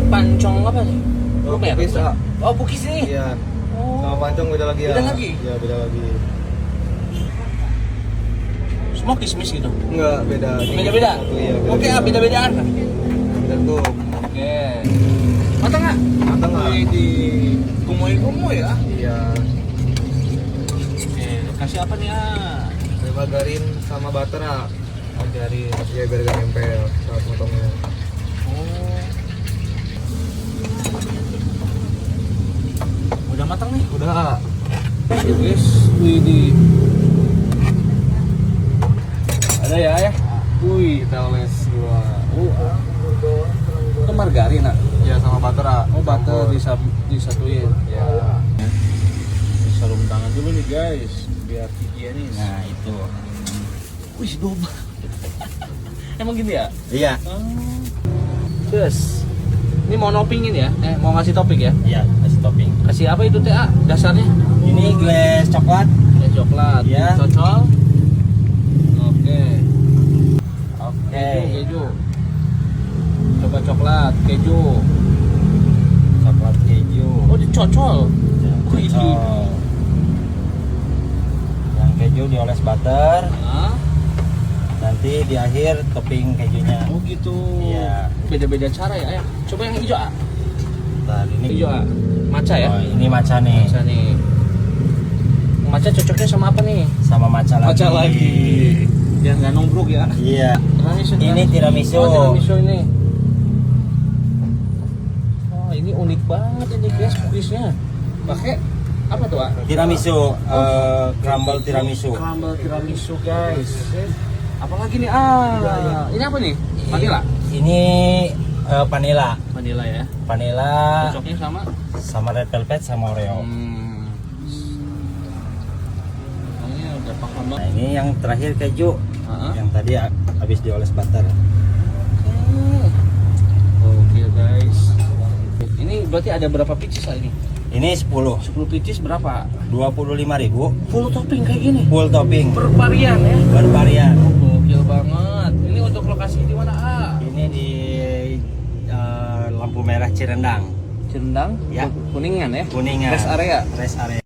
pancong apa nih? Oh, Merah, Bugis, bukan? ah. Oh, Bugis ini. Iya. Oh. Sama pancong beda lagi ya. Beda lagi? Iya, beda lagi. Semua kismis gitu. Enggak, beda. Beda-beda. Iya, Oke, beda-bedaan. Beda tuh. Oke. Matang nggak? Matang nggak? Di kumoy-kumoy ya. Iya. Oke, kasih apa nih Margarin sama butter, ah. Margarin. Iya, biar gak nempel saat motongnya. Oh. Udah matang nih. Udah. Ya guys, wih di. Ada ya? Wih, Kita oles dua. itu margarin nak. Iya, sama butter, ah. Oh, butter disatuin. Iya. Sarung tangan dulu nih guys, biar higienis. Nah itu. Wih, domba. Emang gini ya? Iya. Terus, ini mau nopingin ya? Mau ngasih topik ya? Iya, kasih topping. Kasih apa itu teh? Dasarnya? Ini glaze coklat. Ya coklat. Iya. Cocol. Oke. Oke. Keju. Coba coklat, keju. Coklat keju. Oh, dicocol. Wih. Cocol. Yang keju dioles butter. Hah? Nanti di akhir topping kejunya. Oh gitu. Iya. Beda-beda cara ya. Coba yang hijau ah. Ntar ini Hijau ah. Maca ya? Oh, ini matcha nih. Maca nih. Maca cocoknya sama apa nih? Sama matcha lagi. Maca lagi. Yang nggak nongkrong ya. Iya. Tiramisu. Ini tiramisu. Oh, tiramisu ini. Oh, ini unik banget ini guys cookiesnya. Pakai apa tuh, ah? Tiramisu, crumble tiramisu. Crumble tiramisu guys. Apalagi nih? Ini apa nih? Vanilla. Ini vanilla. Vanilla ya. Vanilla Cocoknya sama red velvet sama Oreo. Ini udah paham Nah, banget. ini yang terakhir keju. Yang tadi habis dioles butter. Oke guys. Ini berarti ada berapa pieces ini? Ini 10. 10 pieces berapa? 25.000 Full topping kayak gini. full topping Bervarian ya. bervarian. Gokil banget. Ini untuk lokasi di mana? Ini di lampu merah Cirendang. Cirendang, Ya. Kuningan ya. Kuningan. Rest area. Rest area.